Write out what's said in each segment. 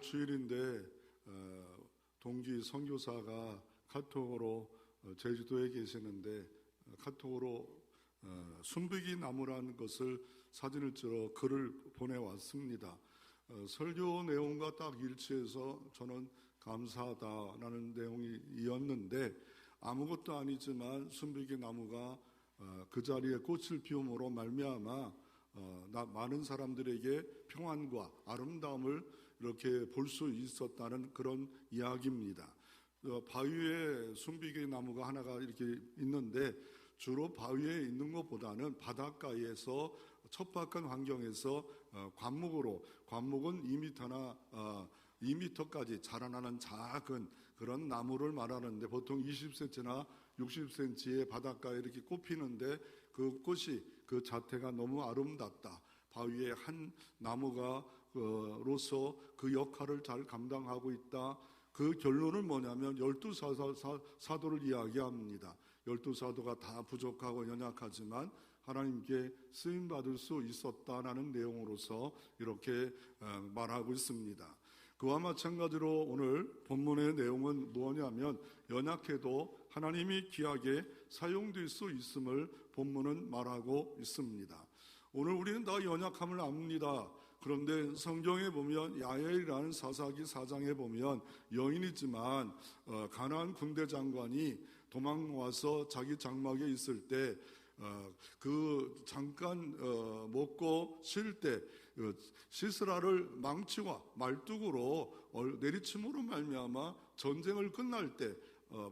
주일인데 동기 선교사가 카톡으로 제주도에 계시는데 카톡으로 순비기 나무라는 것을 사진을 찍어 글을 보내왔습니다. 설교 내용과 딱 일치해서 저는 감사하다라는 내용이었는데, 아무것도 아니지만 순비기 나무가 그 자리에 꽃을 피움으로 말미암아 많은 사람들에게 평안과 아름다움을 이렇게 볼 수 있었다는 그런 이야기입니다. 바위에 순비기 나무가 하나가 이렇게 있는데, 주로 바위에 있는 것보다는 바닷가에서 척박한 환경에서 관목은 2m나 2m까지 자라나는 작은 그런 나무를 말하는데, 보통 20cm나 60cm의 바닷가에 이렇게 꽃피는데 그 꽃이 그 자태가 너무 아름답다. 바위에 한 나무가 로서 그 역할을 잘 감당하고 있다. 그 결론은 뭐냐면 12사도를 이야기합니다. 12사도가 다 부족하고 연약하지만 하나님께 쓰임받을 수 있었다라는 내용으로서 이렇게 말하고 있습니다. 그와 마찬가지로 오늘 본문의 내용은 뭐냐면, 연약해도 하나님이 귀하게 사용될 수 있음을 본문은 말하고 있습니다. 오늘 우리는 다 연약함을 압니다. 그런데 성경에 보면 야엘이라는 사사기 4장에 보면 여인이지만 가나안 군대 장관이 도망와서 자기 장막에 있을 때 그 잠깐 먹고 쉴 때 시스라를 망치와 말뚝으로 내리침으로 말미암아 전쟁을 끝날 때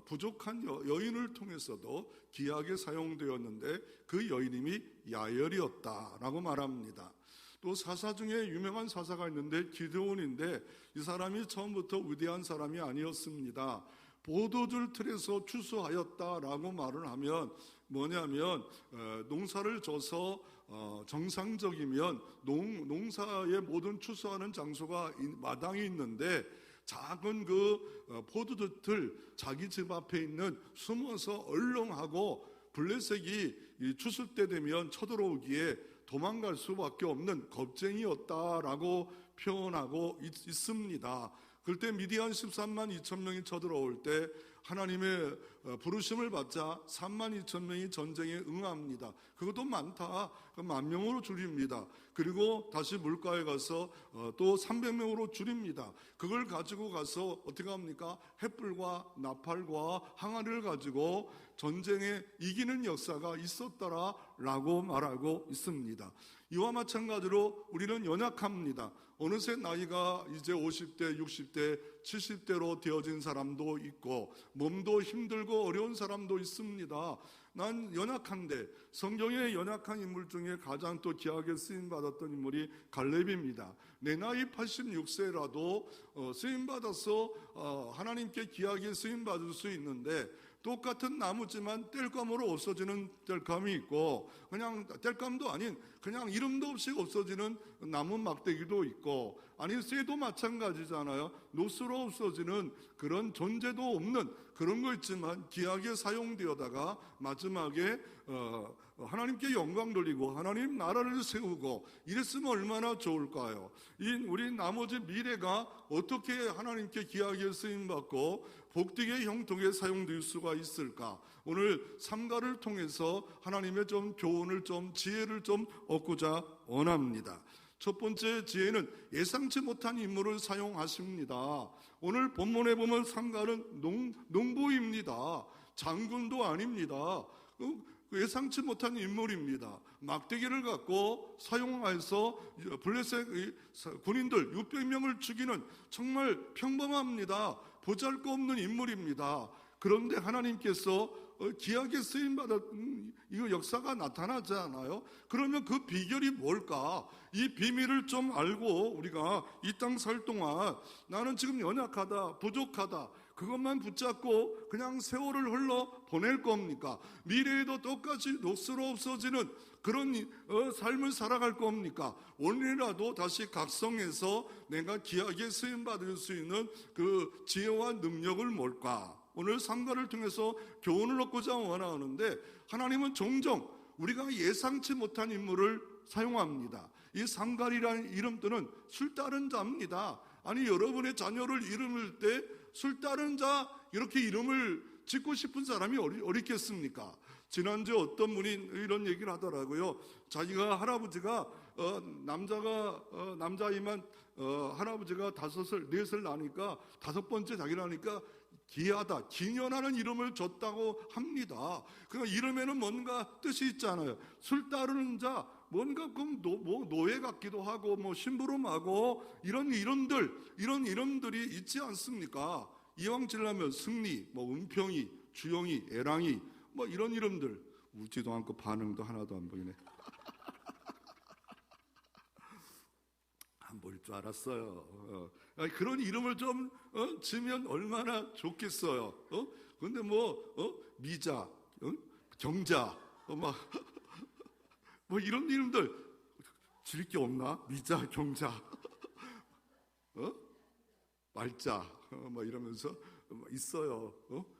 부족한 여인을 통해서도 귀하게 사용되었는데, 그 여인임이 야엘이었다라고 말합니다. 또 사사 중에 유명한 사사가 있는데 기드온인데, 이 사람이 처음부터 위대한 사람이 아니었습니다. 포도주 틀에서 추수하였다라고 말을 하면 뭐냐면, 농사를 져서 정상적이면 농사의 모든 추수하는 장소가 마당이 있는데, 작은 그 포도주 틀 자기 집 앞에 있는 숨어서 얼렁하고 블레셋이 추수 때 되면 쳐들어오기에 도망갈 수밖에 없는 겁쟁이였다라고 표현하고 있습니다. 그때 미디안 13만 2천 명이 쳐들어올 때 하나님의 부르심을 받자 3만 2천 명이 전쟁에 응합니다. 그것도 많다. 10,000명으로 줄입니다. 그리고 다시 물가에 가서 또 300명으로 줄입니다. 그걸 가지고 가서 어떻게 합니까? 횃불과 나팔과 항아리를 가지고 전쟁에 이기는 역사가 있었더라라고 말하고 있습니다. 이와 마찬가지로 우리는 연약합니다. 어느새 나이가 이제 50대, 60대, 70대로 되어진 사람도 있고 몸도 힘들고 어려운 사람도 있습니다. 난 연약한데, 성경의 연약한 인물 중에 가장 또 귀하게 쓰임받았던 인물이 갈렙입니다. 내 나이 86세라도 쓰임받아서 하나님께 귀하게 쓰임받을 수 있는데, 똑같은 나무지만 땔감으로 없어지는 땔감이 있고, 그냥 땔감도 아닌 그냥 이름도 없이 없어지는 나무 막대기도 있고, 아니 쇠도 마찬가지잖아요. 노스로 없어지는 그런 존재도 없는 그런 거 있지만 귀하게 사용되어다가 마지막에 하나님께 영광 돌리고 하나님 나라를 세우고 이랬으면 얼마나 좋을까요? 우리 나머지 미래가 어떻게 하나님께 귀하게 쓰임받고 복되게 형통에 사용될 수가 있을까? 오늘 삼가를 통해서 하나님의 좀 교훈을 좀 지혜를 좀 얻고자 원합니다. 첫 번째 지혜는 예상치 못한 인물을 사용하십니다. 오늘 본문에 보면 삼가는 농부입니다. 장군도 아닙니다. 예상치 못한 인물입니다. 막대기를 갖고 사용해서 블레셋 군인들 600명을 죽이는 정말 평범합니다. 보잘것없는 인물입니다. 그런데 하나님께서 귀하게 쓰임받은 이 역사가 나타나지 않아요? 그러면 그 비결이 뭘까? 이 비밀을 좀 알고 우리가 이 땅 살 동안 나는 지금 연약하다, 부족하다, 그것만 붙잡고 그냥 세월을 흘러 보낼 겁니까? 미래에도 똑같이 녹슬어 없어지는 그런 삶을 살아갈 겁니까? 오늘이라도 다시 각성해서 내가 귀하게 쓰임받을 수 있는 그 지혜와 능력을 뭘까? 오늘 삼가를 통해서 교훈을 얻고자 원하는데, 하나님은 종종 우리가 예상치 못한 인물을 사용합니다. 이 삼갈이라는 이름들은 술 따른 자입니다. 아니 여러분의 자녀를 이름을 때 술 따른 자 이렇게 이름을 짓고 싶은 사람이 어디 있겠습니까? 지난주에 어떤 분이 이런 얘기를 하더라고요. 자기가 할아버지가 남자이만 할아버지가 5살 4살 나니까 5번째 자기라니까 기하다, 기년하는 이름을 줬다고 합니다. 그러니까 이름에는 뭔가 뜻이 있잖아요. 술 따르는 자, 뭔가 그럼 노예 같기도 하고 뭐 심부름하고 이런 이름들이 있지 않습니까? 이왕 지르려면 승리, 뭐 은평이, 주영이, 애랑이 뭐 이런 이름들. 웃지도 않고 반응도 하나도 안 보이네. 안 보일 줄 알았어요. 그런 이름을 좀 지면 얼마나 좋겠어요. 근데 미자, 경자, 뭐 이런 이름들 지을 게 없나? 미자, 경자, 말자, 막 이러면서 있어요.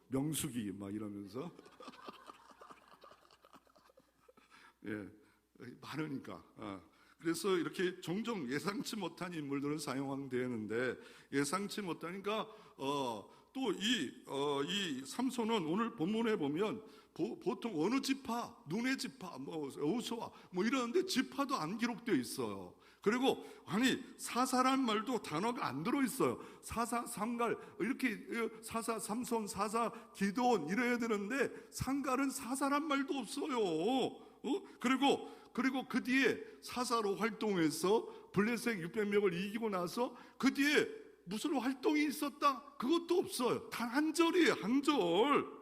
명숙이 막 이러면서 예, 많으니까. 그래서 이렇게 종종 예상치 못한 인물들을 사용되는데 예상치 못하니까 또 이 삼손은 오늘 본문에 보면 보통 어느 지파, 눈의 지파, 여호수아 이러는데 지파도 안 기록되어 있어요. 그리고 사사란 말도 단어가 안 들어 있어요. 사사, 삼갈 이렇게 사사, 삼손, 사사, 기드온 이래야 되는데 삼갈은 사사란 말도 없어요. 그리고 그 뒤에 사사로 활동해서 블레셋 600명을 이기고 나서 그 뒤에 무슨 활동이 있었다? 그것도 없어요. 단 한 절이에요. 한 절.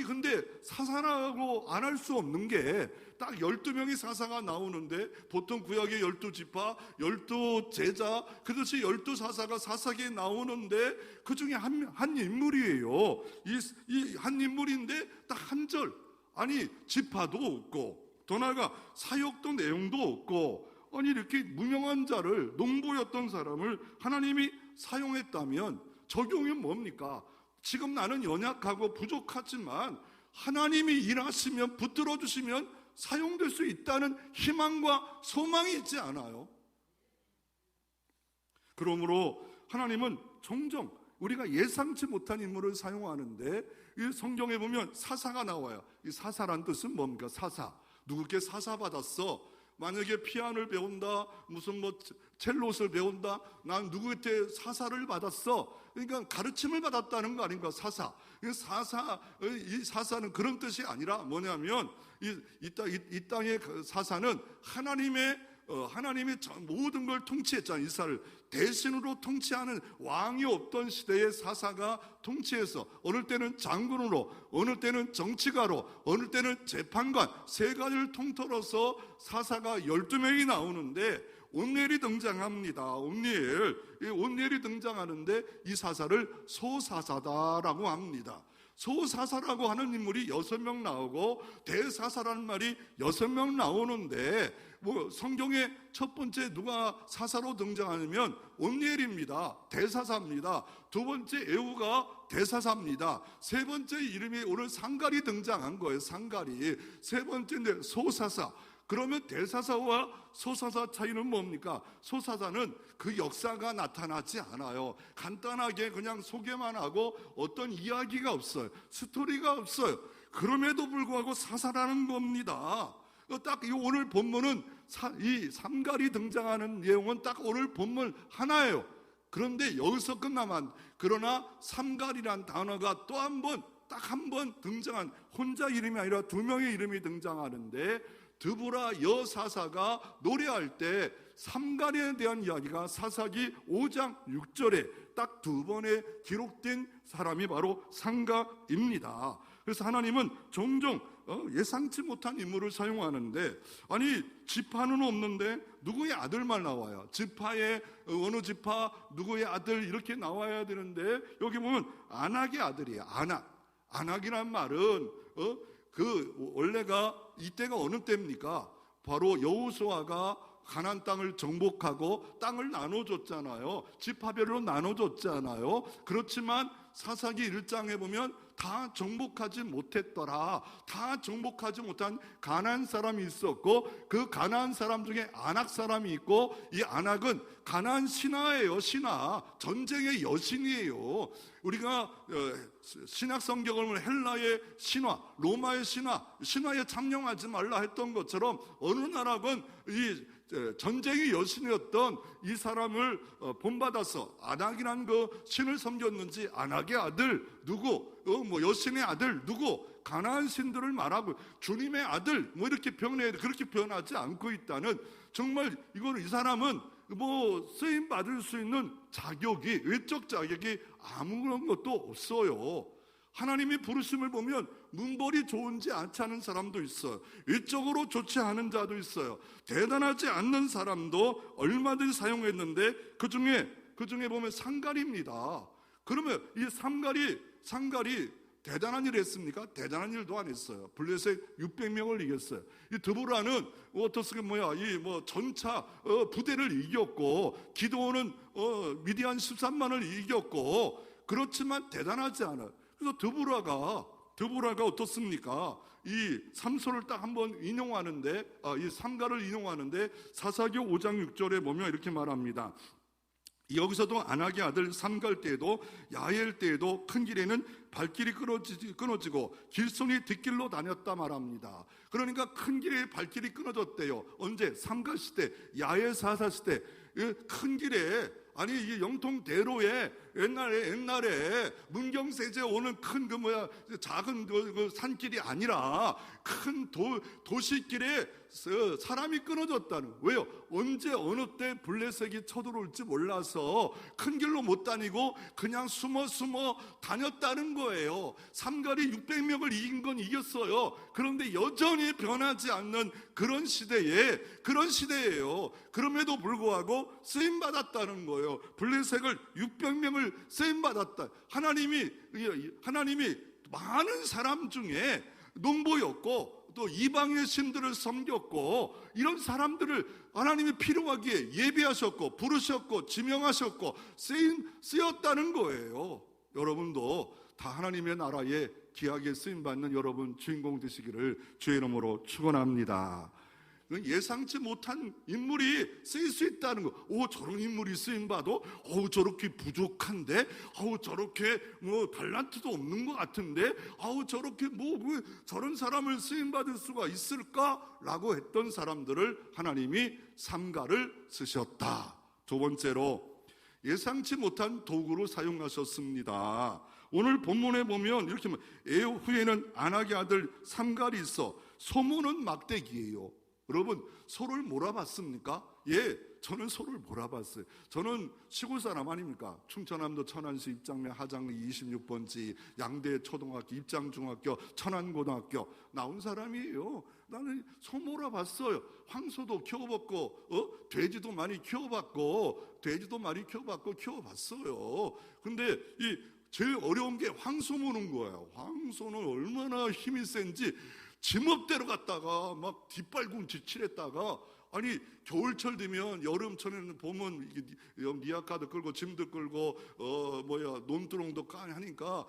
근데 사사라고 안 할 수 없는 게 딱 12명의 사사가 나오는데 보통 구약의 12지파, 12제자, 그것이 12사사가 사사기에 나오는데 그 중에 한 인물이에요. 이 한 인물인데 딱 한 절. 지파도 없고 더 나아가 사역도 내용도 없고 이렇게 무명한 자를 농부였던 사람을 하나님이 사용했다면 적용이 뭡니까? 지금 나는 연약하고 부족하지만 하나님이 일하시면 붙들어 주시면 사용될 수 있다는 희망과 소망이 있지 않아요? 그러므로 하나님은 종종 우리가 예상치 못한 인물을 사용하는데 이 성경에 보면 사사가 나와요. 이 사사란 뜻은 뭡니까? 사사. 누구께 사사받았어? 만약에 피아노를 배운다, 무슨 첼로를 배운다, 난 누구한테 사사를 받았어. 그러니까 가르침을 받았다는 거 아닌가? 사사. 이 사사는 그런 뜻이 아니라 뭐냐면 이 땅의 사사는 하나님이 모든 걸 통치했잖아요. 이스라엘을 대신으로 통치하는 왕이 없던 시대의 사사가 통치해서 어느 때는 장군으로, 어느 때는 정치가로, 어느 때는 재판관, 세 가지를 통틀어서 사사가 12명이 나오는데 온니엘이 등장합니다. 온니엘이 등장하는데 이 사사를 소사사다라고 합니다. 소사사라고 하는 인물이 6명 나오고 대사사라는 말이 6명 나오는데 성경에 첫 번째 누가 사사로 등장하냐면 온니엘입니다. 대사사입니다. 두 번째 에후가 대사사입니다. 세 번째 이름이 오늘 상갈이 등장한 거예요. 상갈이. 세 번째인데 소사사. 그러면 대사사와 소사사 차이는 뭡니까? 소사사는 그 역사가 나타나지 않아요. 간단하게 그냥 소개만 하고 어떤 이야기가 없어요. 스토리가 없어요. 그럼에도 불구하고 사사라는 겁니다. 딱 이 오늘 본문은 이 삼갈이 등장하는 내용은 딱 오늘 본문 하나예요. 그런데 여기서 끝나면 그러나 삼갈이란 단어가 또 딱 한 번 등장한 혼자 이름이 아니라 2명의 이름이 등장하는데 드보라 여사사가 노래할 때 삼갈에 대한 이야기가 사사기 5장 6절에 딱 2번에 기록된 사람이 바로 삼갈입니다. 그래서 하나님은 종종 예상치 못한 인물을 사용하는데 지파는 없는데 누구의 아들만 나와요. 지파의 어느 지파 누구의 아들 이렇게 나와야 되는데 여기 보면 아낙의 아들이에요. 아낙이란 말은 원래가 이때가 어느 때입니까? 바로 여호수아가 가나안 땅을 정복하고 땅을 나눠줬잖아요. 지파별로 나눠줬잖아요. 그렇지만 사사기 1장에 보면 다 정복하지 못했더라. 다 정복하지 못한 가나안 사람이 있었고, 그 가나안 사람 중에 아낙 사람이 있고, 이 아낙은 가나안 신하예요. 신하, 전쟁의 여신이에요. 우리가 신약 성경을 보면 헬라의 신화, 로마의 신화에 참여하지 말라 했던 것처럼 어느 나라건 이 전쟁의 여신이었던 이 사람을 본받아서 아낙이라는 그 신을 섬겼는지, 아낙의 아들 누구, 여신의 아들 누구, 가나안 신들을 말하고 주님의 아들 이렇게 그렇게 표현하지 않고 있다는, 정말 이 사람은 쓰임 받을 수 있는 자격이, 외적 자격이 아무런 것도 없어요. 하나님이 부르심을 보면 문벌이 좋은지 않지 사람도 있어요. 외적으로 좋지 않은 자도 있어요. 대단하지 않는 사람도 얼마든지 사용했는데 그 중에 보면 상갈입니다. 그러면 이 상갈이 대단한 일을 했습니까? 대단한 일도 안 했어요. 블레셋 600명을 이겼어요. 이 드보라는 전차 부대를 이겼고, 기드온은 미디안 13만을 이겼고, 그렇지만 대단하지 않아요. 그래서 드보라가 어떻습니까? 이 삼소를 딱 한번 인용하는데, 이 삼가를 인용하는데 사사기 5장 6절에 보면 이렇게 말합니다. 여기서도 아낙의 아들 삼갈 때에도 야엘 때에도 큰 길에는 발길이 끊어지고 길손이 뒷길로 다녔다 말합니다. 그러니까 큰 길에 발길이 끊어졌대요. 언제? 삼갈 시대, 야엘 사사 시대. 큰 길에, 아니 이 영통대로에 옛날에 문경세제 오는 큰 작은 그 산길이 아니라 큰 도시길에 사람이 끊어졌다는. 왜요? 언제 어느 때 블레셋이 쳐들어올지 몰라서 큰 길로 못 다니고 그냥 숨어 다녔다는 거예요. 삼갈이 600명을 이긴 건 이겼어요. 그런데 여전히 변하지 않는 그런 시대예요. 그럼에도 불구하고 쓰임 받았다는 거예요. 블레셋을 600명을 쓰임 받았다. 하나님이 많은 사람 중에 농부였고 또 이방의 신들을 섬겼고, 이런 사람들을 하나님이 필요하기에 예비하셨고 부르셨고 지명하셨고 쓰였다는 거예요. 여러분도 다 하나님의 나라에 귀하게 쓰임받는 여러분 주인공 되시기를 주의 이름으로 축원합니다. 예상치 못한 인물이 쓰일 수 있다는 거. 저런 인물이 쓰임받아? 저렇게 부족한데? 저렇게 달란트도 없는 것 같은데? 저렇게 저런 사람을 쓰임받을 수가 있을까? 라고 했던 사람들을 하나님이 삼가를 쓰셨다. 두 번째로 예상치 못한 도구로 사용하셨습니다. 오늘 본문에 보면 이렇게 에호 후에는 아낙의 아들 삼갈이 있어 소모는 막대기예요. 여러분, 소를 몰아봤습니까? 예, 저는 소를 몰아봤어요. 저는 시골 사람 아닙니까? 충청남도 천안시 입장면 하장리 26번지 양대 초등학교, 입장중학교, 천안고등학교 나온 사람이에요. 나는 소 몰아봤어요. 황소도 키워봤고, 돼지도 많이 키워봤고, 키워봤어요. 근데 제일 어려운 게 황소 모는 거예요. 황소는 얼마나 힘이 센지 지멋대로 갔다가 막 뒷발꿈치 칠했다가, 아니 겨울철 되면, 여름철에는 보면 니아카도 끌고 짐도 끌고 논두렁도 까니 하니까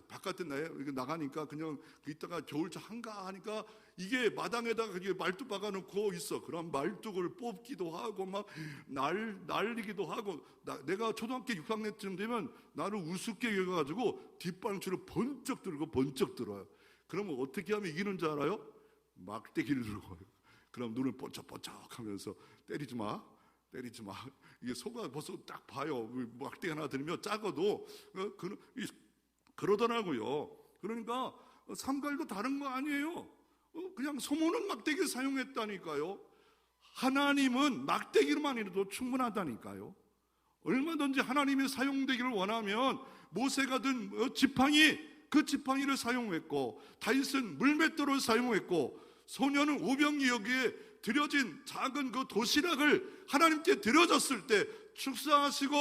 바깥에 나가니까 그냥 이따가 겨울철 한가하니까 이게 마당에다가 말뚝 박아놓고 있어. 그럼 말뚝을 뽑기도 하고 막 날리기도 하고. 내가 초등학교 6학년쯤 되면 나를 우습게 여겨가지고 뒷방추를 번쩍 들어요. 그러면 어떻게 하면 이기는 줄 알아요? 막대기를 들고. 그럼 눈을 번쩍번쩍 하면서 때리지 마. 이게 소가 벌써 딱 봐요. 막대기 하나 들면 작아도 그러더라고요. 그러니까 삼갈도 다른 거 아니에요. 그냥 소모는 막대기를 사용했다니까요. 하나님은 막대기로만이라도 충분하다니까요. 얼마든지 하나님이 사용되기를 원하면 모세가 든 그 지팡이를 사용했고, 다윗은 물맷돌을 사용했고, 소년은 오병이어기에 드려진 작은 그 도시락을 하나님께 드려졌을 때 축사하시고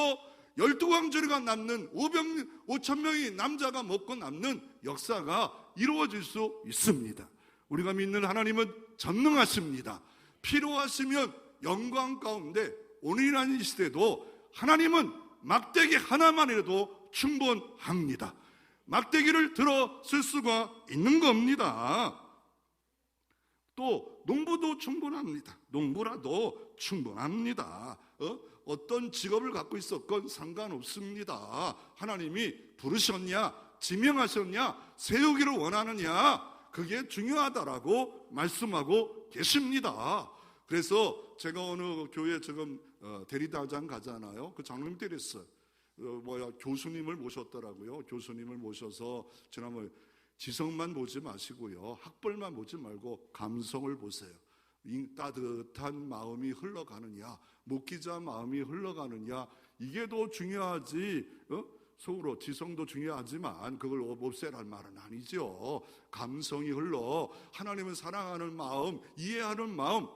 12광주리가 남는 5,000명의 남자가 먹고 남는 역사가 이루어질 수 있습니다. 우리가 믿는 하나님은 전능하십니다. 필요하시면 영광 가운데 오늘이라는 시대도 하나님은 막대기 하나만이라도 충분합니다. 막대기를 들어 쓸 수가 있는 겁니다. 또 농부도 충분합니다. 농부라도 충분합니다. 어떤 직업을 갖고 있었건 상관없습니다. 하나님이 부르셨냐, 지명하셨냐, 세우기를 원하느냐, 그게 중요하다라고 말씀하고 계십니다. 그래서 제가 어느 교회 지금 대리단장 가잖아요. 그 장로님 때렸어요. 교수님을 모셨더라고요. 교수님을 모셔서 지난번에 지성만 보지 마시고요, 학벌만 보지 말고 감성을 보세요. 따뜻한 마음이 흘러가느냐, 목기자 마음이 흘러가느냐, 이게 더 중요하지. 속으로 지성도 중요하지만 그걸 없애란 말은 아니죠. 감성이 흘러 하나님을 사랑하는 마음, 이해하는 마음.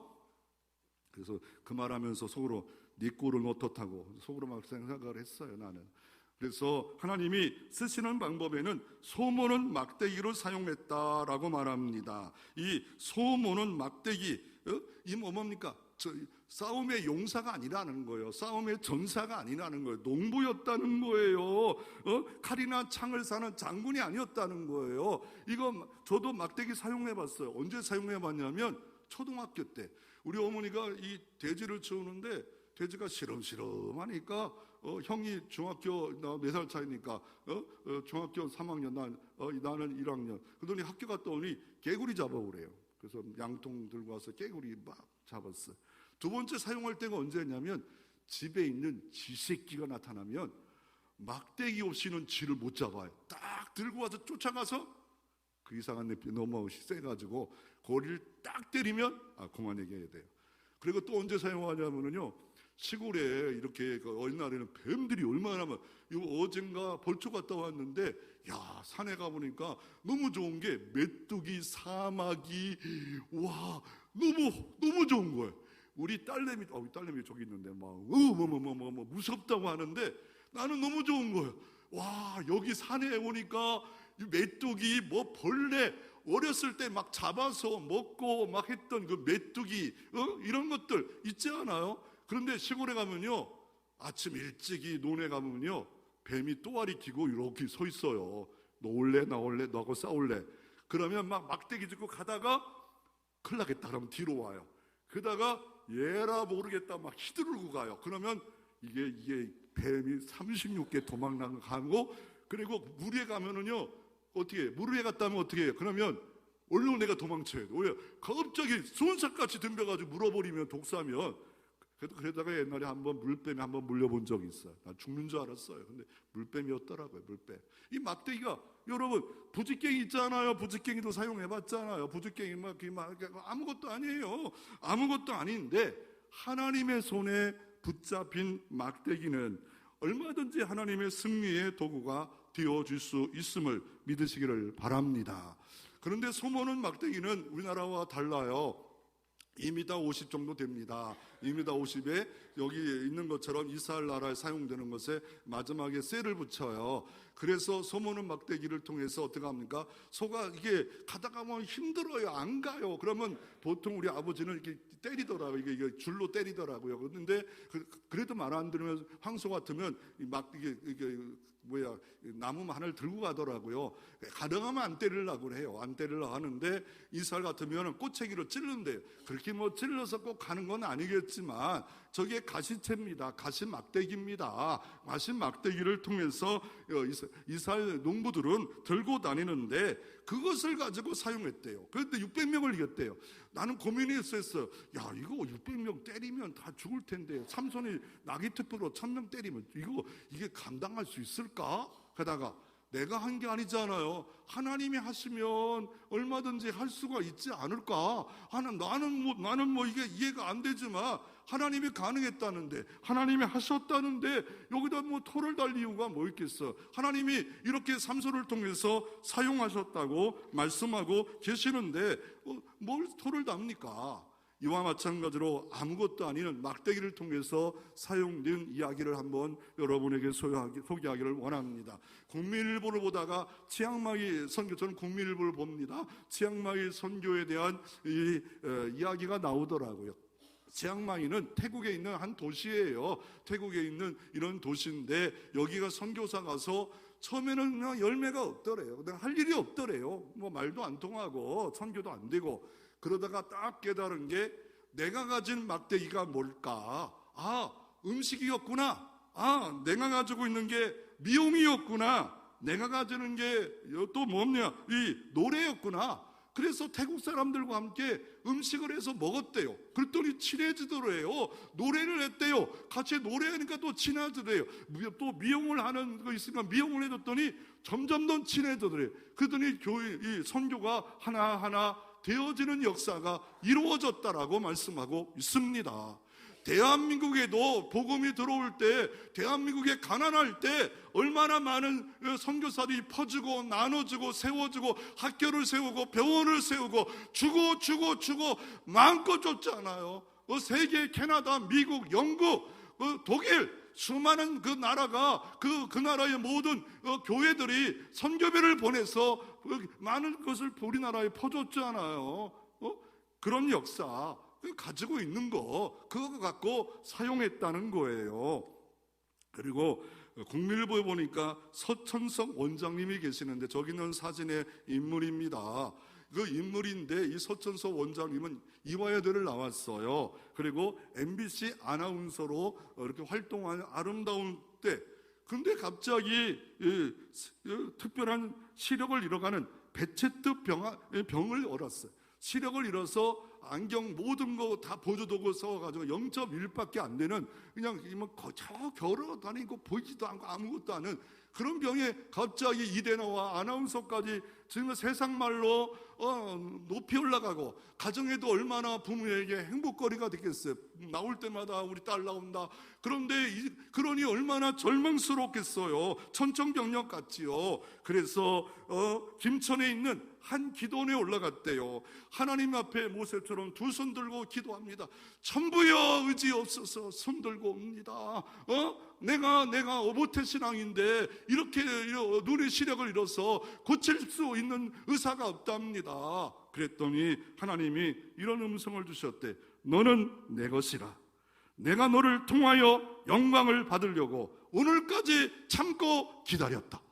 그래서 그 말하면서 속으로 네 꼴은 어떻다고 속으로 막 생각을 했어요, 나는. 그래서 하나님이 쓰시는 방법에는 소모는 막대기로 사용했다라고 말합니다. 이 소모는 막대기, 이 뭡니까? 싸움의 용사가 아니라는 거예요. 싸움의 전사가 아니라는 거예요. 농부였다는 거예요. 칼이나 창을 사는 장군이 아니었다는 거예요. 이거 저도 막대기 사용해봤어요. 언제 사용해봤냐면 초등학교 때 우리 어머니가 이 돼지를 키우는데 돼지가 시름시름하니까 형이 중학교, 나 4살 차이니까 중학교 3학년, 나는 1학년. 그러더니 학교 갔다 오니 개구리 잡아오래요. 그래서 양통 들고 와서 개구리 막 잡았어요. 두 번째 사용할 때가 언제냐면 집에 있는 쥐새끼가 나타나면 막대기 없이는 쥐를 못 잡아요. 딱 들고 와서 쫓아가서 그 이상한 내 너무 세가지고 고리를 딱 때리면 그만 얘기해야 돼요. 그리고 또 언제 사용하냐면요, 시골에 이렇게 어린 날에는 뱀들이 얼마나 많아. 이거 어젠가 벌초 갔다 왔는데, 야, 산에 가보니까 너무 좋은 게 메뚜기, 사마귀, 와, 너무 좋은 거예요. 우리 딸내미 저기 있는데 막 무섭다고 하는데 나는 너무 좋은 거예요. 와, 여기 산에 오니까 메뚜기, 벌레, 어렸을 때 막 잡아서 먹고 막 했던 그 메뚜기, 이런 것들 있지 않아요? 그런데 시골에 가면요, 아침 일찍이 논에 가면요, 뱀이 또아리 키고 이렇게 서 있어요. 너 올래? 나 올래? 너하고 싸울래? 그러면 막 막대기 짚고 가다가 큰일 나겠다 그러면 뒤로 와요. 그러다가 얘라 모르겠다 막 휘두르고 가요. 그러면 이게 뱀이 36개 도망가고, 그리고 물 위에 가면은요, 물 위에 갔다 하면 어떻게 해요? 그러면 얼른 내가 도망쳐야 돼. 왜? 갑자기 손삭같이 덤벼가지고 물어버리면 독사면. 그러다가 옛날에 한번 물뱀에 한번 물려본 적이 있어요. 난 죽는 줄 알았어요. 근데 물뱀이었더라고요. 물뱀. 이 막대기가, 여러분, 부지깽이 있잖아요. 부지깽이도 사용해봤잖아요. 부지깽이 막 아무것도 아니에요. 아무것도 아닌데 하나님의 손에 붙잡힌 막대기는 얼마든지 하나님의 승리의 도구가 되어줄 수 있음을 믿으시기를 바랍니다. 그런데 소모는 막대기는 우리나라와 달라요. 2m 50 정도 됩니다. 2m 50에 여기 있는 것처럼 이스라엘 나라에 사용되는 것에 마지막에 쇠를 붙여요. 그래서 소모는 막대기를 통해서 어떻게 합니까? 소가 이게 가다가 뭐 힘들어요. 안 가요. 그러면 보통 우리 아버지는 이렇게 때리더라고요. 이게 줄로 때리더라고요. 그런데 그래도 말 안 들으면 황소 같으면 이게 나무 하나를 들고 가더라고요. 가능하면 안 때리려고 해요. 안 때리려고 하는데 이스라엘 같으면 꼬챙이로 찔른대요. 그렇게 찔러서 꼭 가는 건 아니겠지만 저게 가시채입니다. 가시막대기입니다. 가시막대기를 통해서 이스라엘 농부들은 들고 다니는데 그것을 가지고 사용했대요. 그런데 600명을 이겼대요. 나는 고민이 있었어요. 야, 이거 600명 때리면 다 죽을 텐데 삼손이 나기특보로 1000명 때리면 이게 감당할 수 있을까? 그러다가 내가 한 게 아니잖아요. 하나님이 하시면 얼마든지 할 수가 있지 않을까? 나는 이게 이해가 안 되지만 하나님이 가능했다는데, 하나님이 하셨다는데 여기다 토를 달 이유가 뭐 있겠어? 하나님이 이렇게 삼손을 통해서 사용하셨다고 말씀하고 계시는데 뭘 토를 답니까? 이와 마찬가지로 아무것도 아닌 막대기를 통해서 사용된 이야기를 한번 여러분에게 소개하기를 원합니다. 국민일보를 보다가 치앙마이 선교, 저는 국민일보를 봅니다. 치앙마이 선교에 대한 이야기가 나오더라고요. 치앙마이는 태국에 있는 한 도시예요. 태국에 있는 이런 도시인데 여기가 선교사 가서 처음에는 그냥 열매가 없더래요. 그냥 할 일이 없더래요. 뭐 말도 안 통하고 선교도 안 되고. 그러다가 딱 깨달은 게 내가 가진 막대기가 뭘까? 아, 음식이었구나. 아, 내가 가지고 있는 게 미움이었구나. 내가 가지는 게 또 뭐냐? 이 노래였구나. 그래서 태국 사람들과 함께 음식을 해서 먹었대요. 그랬더니 친해지더래요. 노래를 했대요. 같이 노래하니까 또 친해지더래요. 또 미용을 하는 거 있으니까 미용을 해줬더니 점점 더 친해지더래요. 그랬더니 이 선교가 하나하나 되어지는 역사가 이루어졌다라고 말씀하고 있습니다. 대한민국에도 복음이 들어올 때, 대한민국에 가난할 때 얼마나 많은 선교사들이 퍼지고 나눠주고 세워주고 학교를 세우고 병원을 세우고 주고 마음껏 줬잖아요. 세계, 캐나다, 미국, 영국, 독일 수많은 그 나라가 그 나라의 모든 교회들이 선교배를 보내서 많은 것을 우리나라에 퍼줬잖아요. 그런 역사 가지고 있는 거 그거 갖고 사용했다는 거예요. 그리고 국민일보에 보니까 서천석 원장님이 계시는데 저기는 사진의 인물입니다. 그 인물인데 이 서천석 원장님은 이화여대를 나왔어요. 그리고 MBC 아나운서로 이렇게 활동하는 아름다운 때, 근데 갑자기 특별한 시력을 잃어가는 베체트 병을 얻었어요. 시력을 잃어서 안경 모든 거 다 보조도구 써가지고 0.1밖에 안 되는 그냥 저 걸어 다니고 보이지도 않고 아무것도 않은 그런 병에 갑자기 이대나와 아나운서까지 지금 세상 말로 높이 올라가고 가정에도 얼마나 부모에게 행복거리가 됐겠어요. 나올 때마다 우리 딸 나온다. 그런데 그러니 얼마나 절망스럽겠어요. 천천병력 같지요. 그래서 김천에 있는 한 기도원에 올라갔대요. 하나님 앞에 모세처럼 두 손 들고 기도합니다. 천부여 의지 없어서 손 들고 옵니다. 내가 모태신앙인데 이렇게 눈의 시력을 잃어서 고칠 수 있는 의사가 없답니다. 그랬더니 하나님이 이런 음성을 주셨대. 너는 내 것이라. 내가 너를 통하여 영광을 받으려고 오늘까지 참고 기다렸다.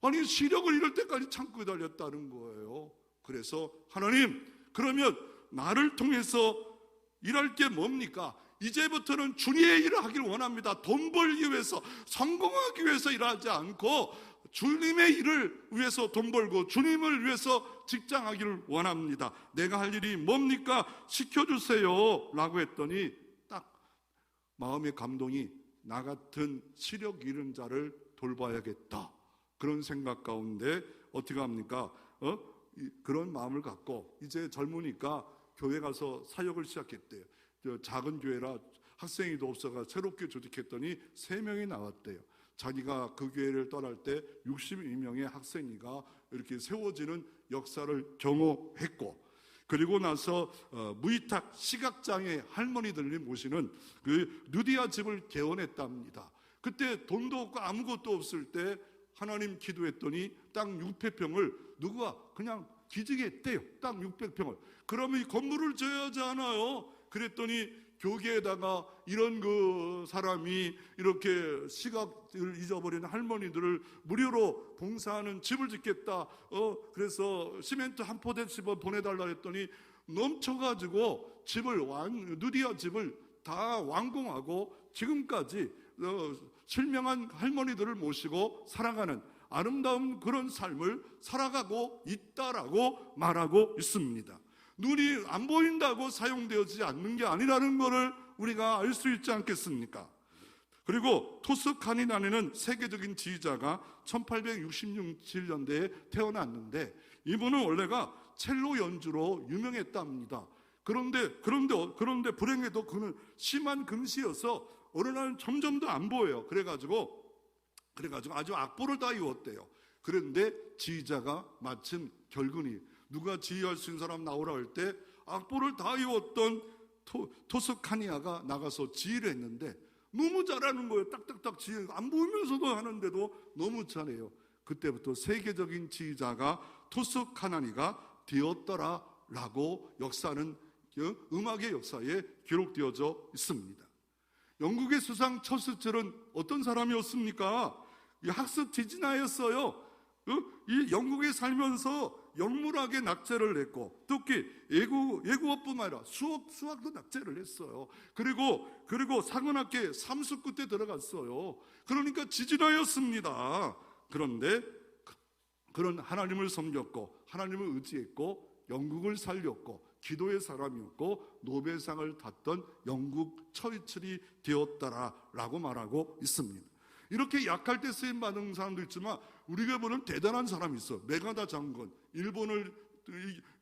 아니 시력을 잃을 때까지 참고 기다렸다는 거예요. 그래서 하나님, 그러면 나를 통해서 일할 게 뭡니까? 이제부터는 주님의 일을 하기를 원합니다. 돈 벌기 위해서, 성공하기 위해서 일하지 않고 주님의 일을 위해서 돈 벌고 주님을 위해서 직장하기를 원합니다. 내가 할 일이 뭡니까? 시켜주세요 라고 했더니 딱 마음의 감동이, 나 같은 시력 잃은 자를 돌봐야겠다, 그런 생각 가운데 어떻게 합니까? 그런 마음을 갖고 이제 젊으니까 교회 가서 사역을 시작했대요. 작은 교회라 학생이도 없어가 새롭게 조직했더니 3명이 나왔대요. 자기가 그 교회를 떠날 때 62명의 학생이가 이렇게 세워지는 역사를 경험했고, 그리고 나서 무이탁 시각장애 할머니들이 모시는 그 누디아 집을 개원했답니다. 그때 돈도 없고 아무것도 없을 때 하나님 기도했더니 땅 600평을 누가 그냥 기증했대요. 땅 600평을. 그러면 이 건물을 지어야 하잖아요. 그랬더니 교계에다가 이런 그 사람이 이렇게 시각을 잊어버리는 할머니들을 무료로 봉사하는 집을 짓겠다. 그래서 시멘트 한 포대 집어 보내달라 했더니 넘쳐가지고 누디아 집을 다 완공하고 지금까지 실명한 할머니들을 모시고 살아가는 아름다운 그런 삶을 살아가고 있다라고 말하고 있습니다. 눈이 안 보인다고 사용되어지지 않는 게 아니라는 것을 우리가 알 수 있지 않겠습니까? 그리고 토스카니나니는 세계적인 지휘자가 1867년대에 태어났는데 이분은 원래가 첼로 연주로 유명했답니다. 그런데 불행해도 그는 심한 금시여서 어느 날 점점 더 안 보여요. 그래가지고 아주 악보를 다 이뤘대요. 그런데 지휘자가 마침 결근이 누가 지휘할 수 있는 사람 나오라 할 때 악보를 다 이뤘던 토스카니아가 나가서 지휘를 했는데 너무 잘하는 거예요. 딱딱딱 지휘, 안 보이면서도 하는데도 너무 잘해요. 그때부터 세계적인 지휘자가 토스카나니가 되었더라라고 역사는 음악의 역사에 기록되어져 있습니다. 영국의 수상 처스첼은 어떤 사람이었습니까? 학습 지진아였어요. 이 영국에 살면서 영문학에 낙제를 했고, 특히 외국어뿐만 아니라 수학도 낙제를 했어요. 그리고 상은학계 삼수끝에 들어갔어요. 그러니까 지진아였습니다. 그런데 그런 하나님을 섬겼고 하나님을 의지했고 영국을 살렸고 기도의 사람이었고 노벨상을 탔던 영국 처이철이 되었다라고 말하고 있습니다. 이렇게 약할 때 쓰임 받은 사람도 있지만 우리가 보는 대단한 사람이 있어. 메가다 장군, 일본을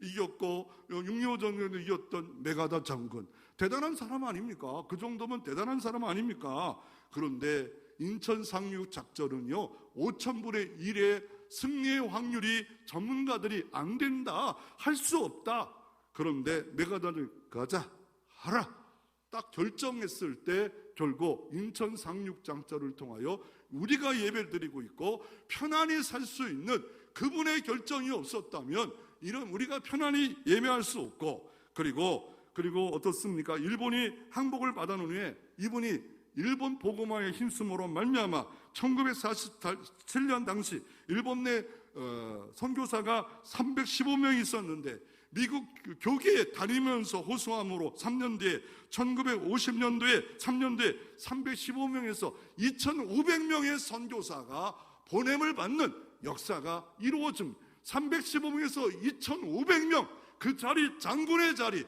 이겼고 6.25 전쟁을 이겼던 메가다 장군, 대단한 사람 아닙니까? 그 정도면 대단한 사람 아닙니까? 그런데 인천 상륙 작전은요 5,000분의 1의 승리의 확률이 전문가들이 안 된다, 할 수 없다. 그런데 메가다를 가자, 하라 딱 결정했을 때 결국 인천 상륙 작전을 통하여 우리가 예배를 드리고 있고 편안히 살 수 있는 그분의 결정이 없었다면 이런 우리가 편안히 예배할 수 없고, 그리고 어떻습니까? 일본이 항복을 받아놓은 후에 이분이 일본 복음화에 힘쓰므로 말미암아 1947년 당시 일본 내 선교사가 315명 있었는데 미국 교계에 다니면서 호소함으로 3년 뒤에 1950년도에 3년 뒤에 315명에서 2,500명의 선교사가 보냄을 받는 역사가 이루어집니다. 315명에서 2,500명, 그 자리, 장군의 자리,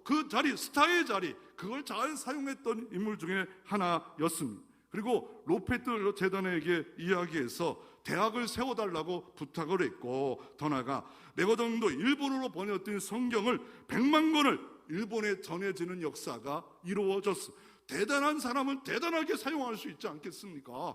그 자리, 스타의 자리, 그걸 잘 사용했던 인물 중에 하나였습니다. 그리고 로페트 재단에게 이야기해서 대학을 세워달라고 부탁을 했고, 더 나아가 메가다도 일본어로 번역된 성경을 100만 권을 일본에 전해지는 역사가 이루어졌습니다. 대단한 사람은 대단하게 사용할 수 있지 않겠습니까?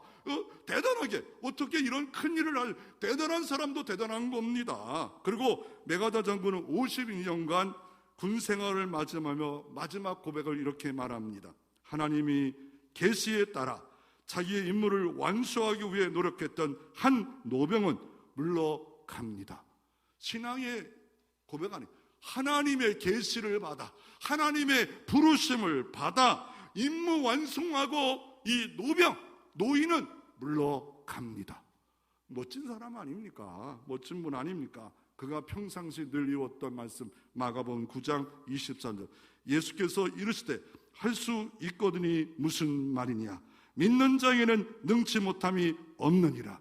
대단하게 어떻게 이런 큰 일을 할, 대단한 사람도 대단한 겁니다. 그리고 메가다 장군은 52년간 군 생활을 맞이하며 마지막 고백을 이렇게 말합니다. 하나님이 계시에 따라 자기의 임무를 완수하기 위해 노력했던 한 노병은 물러갑니다. 신앙의 고백 아니, 하나님의 계시를 받아, 하나님의 부르심을 받아 임무 완성하고 이 노인은 물러갑니다. 멋진 사람 아닙니까? 멋진 분 아닙니까? 그가 평상시 늘 이루었던 말씀, 마가복음 9장 23절, 예수께서 이르시되 할 수 있거든이 무슨 말이냐, 믿는 자에게는 능치 못함이 없느니라.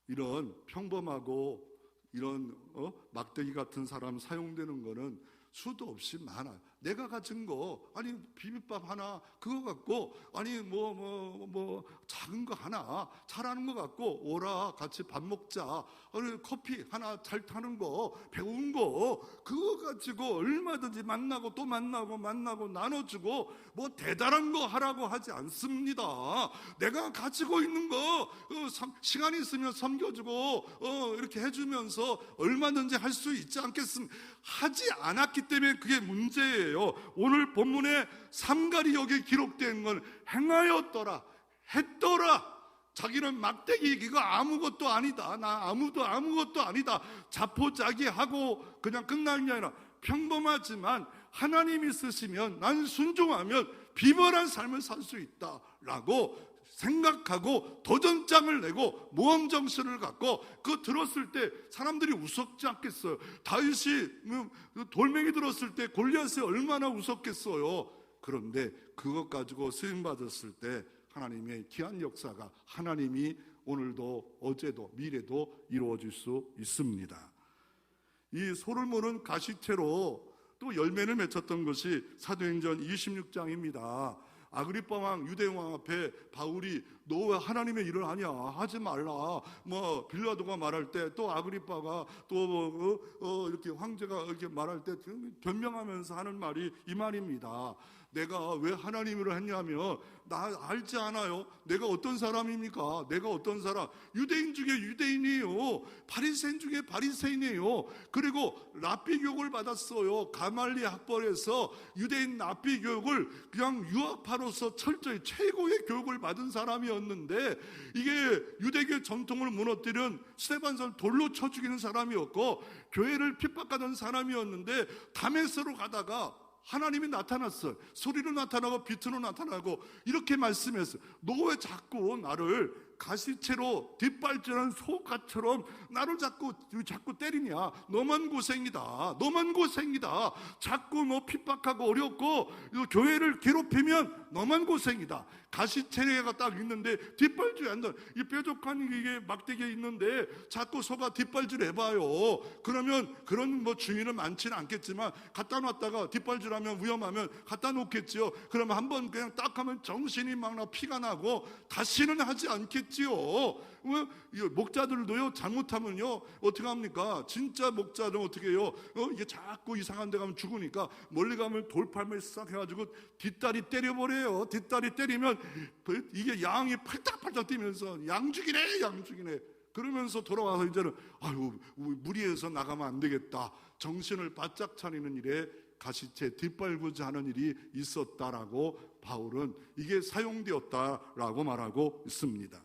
이런 평범하고 이런 막대기 같은 사람 사용되는 거는 수도 없이 많아요. 내가 가진 거, 아니 비빔밥 하나 그거 갖고, 아니 뭐 작은 거 하나 잘하는 거 갖고 오라, 같이 밥 먹자, 아니 커피 하나 잘 타는 거, 배운 거 그거 가지고 얼마든지 만나고 또 만나고 나눠주고 뭐 대단한 거 하라고 하지 않습니다. 내가 가지고 있는 거 시간 있으면 섬겨주고 이렇게 해주면서 얼마든지 할 수 있지 않겠습니까? 하지 않았기 때문에 그게 문제예요. 오늘 본문에 삼가리 여기 기록된 건 행하였더라, 했더라. 자기는 막대기 이거 아무것도 아니다, 나 아무것도 아니다, 자포자기하고 그냥 끝나는 게 아니라 평범하지만 하나님이 쓰시면 난 순종하면 비범한 삶을 살 수 있다라고 생각하고 도전장을 내고 모험정신을 갖고 그거 들었을 때 사람들이 웃었지 않겠어요? 다윗이 돌멩이 들었을 때 골리앗이 얼마나 웃었겠어요? 그런데 그것 가지고 쓰임받았을 때 하나님의 귀한 역사가 하나님이 오늘도 어제도 미래도 이루어질 수 있습니다. 이 소를 무는 가시채로 또 열매를 맺혔던 것이 사도행전 26장입니다. 아그리빠 왕, 유대 왕 앞에 바울이 너 왜 하나님의 일을 하냐, 하지 말라, 뭐 빌라도가 말할 때 또 아그리빠가 또 이렇게 황제가 이렇게 말할 때 변명하면서 하는 말이 이 말입니다. 내가 왜 하나님을 했냐면 나 알지 않아요? 내가 어떤 사람입니까? 내가 어떤 사람? 유대인 중에 유대인이에요. 바리새인 중에 바리새인이에요. 그리고 랍비 교육을 받았어요. 가말리 학벌에서 유대인 랍비 교육을 그냥 유학파로서 철저히 최고의 교육을 받은 사람이었는데, 이게 유대교 전통을 무너뜨린 스데반서를 돌로 쳐 죽이는 사람이었고 교회를 핍박하던 사람이었는데, 다메섹으로 가다가 하나님이 나타났어요. 소리로 나타나고 빛으로 나타나고 이렇게 말씀했어요. 너 왜 자꾸 나를 가시채로 뒷발질한 소가처럼 나를 자꾸 때리냐? 너만 고생이다. 너만 고생이다. 자꾸 너 핍박하고 어렵고 교회를 괴롭히면 너만 고생이다. 가시채가 딱 있는데 뒷발질 한다. 이 뾰족한 이게 막대기에 있는데 자꾸 소가 뒷발질 해봐요. 그러면 그런 주인은 많지는 않겠지만 갖다 놨다가 뒷발질하면 위험하면 갖다 놓겠지요. 그러면 한번 그냥 딱 하면 정신이 막 나 피가 나고 다시는 하지 않겠지요. 목자들도요, 잘못하면요 어떻게 합니까? 진짜 목자들은 어떻게 해요? 이게 자꾸 이상한 데 가면 죽으니까 멀리 가면 돌팔매 싹 해가지고 뒷다리 때려버려요. 뒷다리 때리면 이게 양이 팔딱팔딱 뛰면서 양죽이네 그러면서 돌아와서 이제는 무리해서 나가면 안 되겠다. 정신을 바짝 차리는 일에 가시채 뒷발구지 하는 일이 있었다라고 바울은 이게 사용되었다라고 말하고 있습니다.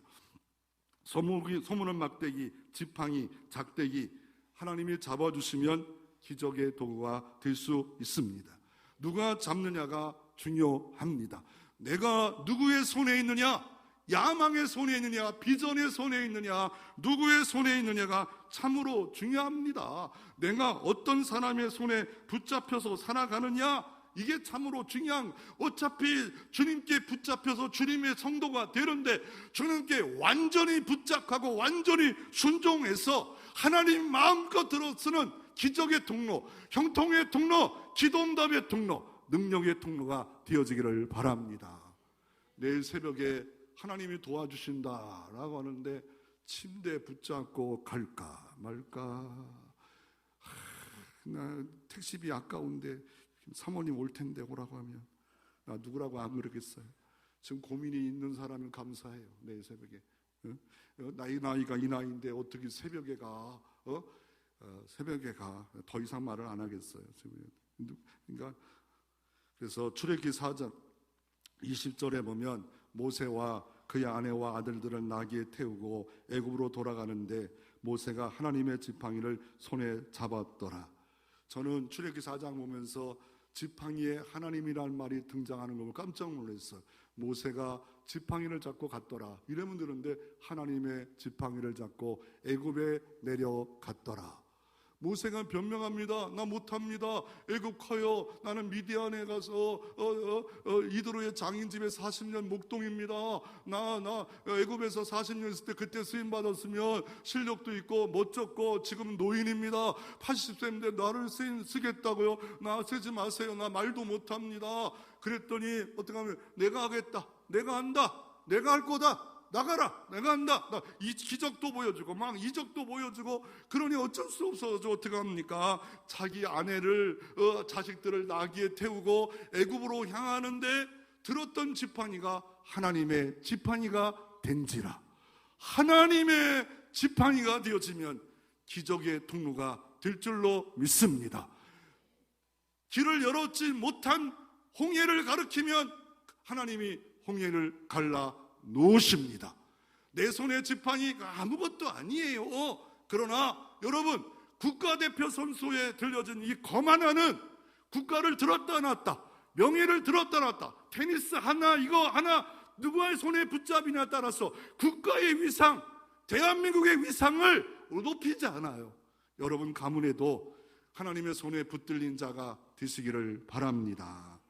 소문은 막대기, 지팡이, 작대기, 하나님이 잡아주시면 기적의 도구가 될 수 있습니다. 누가 잡느냐가 중요합니다. 내가 누구의 손에 있느냐, 야망의 손에 있느냐, 비전의 손에 있느냐, 누구의 손에 있느냐가 참으로 중요합니다. 내가 어떤 사람의 손에 붙잡혀서 살아가느냐, 이게 참으로 중요한. 어차피 주님께 붙잡혀서 주님의 성도가 되는데 주님께 완전히 붙잡하고 완전히 순종해서 하나님 마음껏 들어쓰는 기적의 통로, 형통의 통로, 기도응답의 통로, 능력의 통로가 되어지기를 바랍니다. 내일 새벽에 하나님이 도와주신다라고 하는데 침대에 붙잡고 갈까 말까. 나 택시비 아까운데 사모님 올 텐데 오라고 하면 나 누구라고 안 그러겠어요. 지금 고민이 있는 사람은 감사해요. 내일 새벽에 나이가 이 나이인데 어떻게 새벽에 가? 새벽에 가. 더 이상 말을 안 하겠어요. 그러니까 그래서 출애굽기 4장 20절에 보면 모세와 그의 아내와 아들들을 나귀에 태우고 애굽으로 돌아가는데 모세가 하나님의 지팡이를 손에 잡았더라. 저는 출애굽기 4장 보면서 지팡이에 하나님이라는 말이 등장하는 걸 깜짝 놀랐어요. 모세가 지팡이를 잡고 갔더라 이러면 되는데 하나님의 지팡이를 잡고 애굽에 내려갔더라. 모세가 변명합니다. 나 못합니다. 애굽 커요. 나는 미디안에 가서 이드로의 장인 집에 40년 목동입니다. 나 애굽에서 40년 있을 때 그때 쓰임 받았으면 실력도 있고 멋졌고 지금 노인입니다. 80세인데 나를 쓰겠다고요? 나 쓰지 마세요. 나 말도 못합니다. 그랬더니 어떻게 하면 내가 하겠다. 내가 한다. 내가 할 거다. 나가라. 내가 한다. 이 기적도 보여주고 막 이적도 보여주고 그러니 어쩔 수 없어서 어떻게 합니까? 자기 아내를 자식들을 나귀에 태우고 애굽으로 향하는데 들었던 지팡이가 하나님의 지팡이가 된지라. 하나님의 지팡이가 되어지면 기적의 통로가 될 줄로 믿습니다. 길을 열었지 못한 홍해를 가리키면 하나님이 홍해를 갈라 놓으십니다. 내 손의 지팡이가 아무것도 아니에요. 그러나 여러분, 국가대표 선수에 들려진 이 거만하는 국가를 들었다 놨다, 명예를 들었다 놨다, 테니스 하나 이거 하나 누구의 손에 붙잡이냐에 따라서 국가의 위상, 대한민국의 위상을 높이지 않아요. 여러분 가문에도 하나님의 손에 붙들린 자가 되시기를 바랍니다.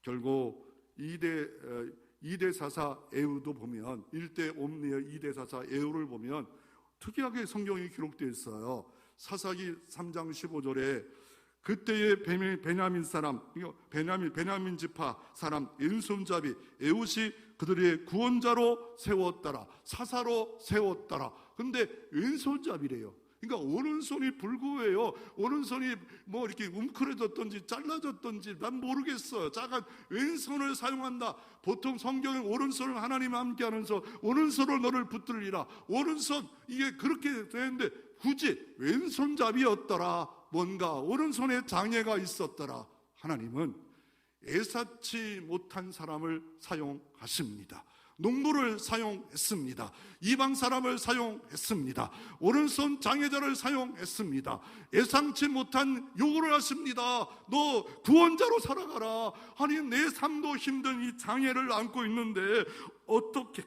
결국 2대 사사 에우도 보면 1대 옴니의 2대 사사 에우를 보면 특이하게 성경이 기록되어 있어요. 사사기 3장 15절에 그때의 베냐민 사람, 베냐민 지파 사람 왼손잡이 에웃이 그들의 구원자로 세웠더라. 사사로 세웠더라. 근데 왼손잡이래요. 그러니까 오른손이 불구해요. 오른손이 뭐 이렇게 웅크려졌던지 잘라졌던지 난 모르겠어요. 작은 왼손을 사용한다. 보통 성경에 오른손을 하나님 함께 하면서 오른손으로 너를 붙들리라. 오른손 이게 그렇게 되는데 굳이 왼손잡이였더라. 뭔가 오른손에 장애가 있었더라. 하나님은 애사치 못한 사람을 사용하십니다. 농부를 사용했습니다. 이방 사람을 사용했습니다. 오른손 장애자를 사용했습니다. 예상치 못한 요구를 하십니다. 너 구원자로 살아가라. 아니 내 삶도 힘든 이 장애를 안고 있는데 어떻게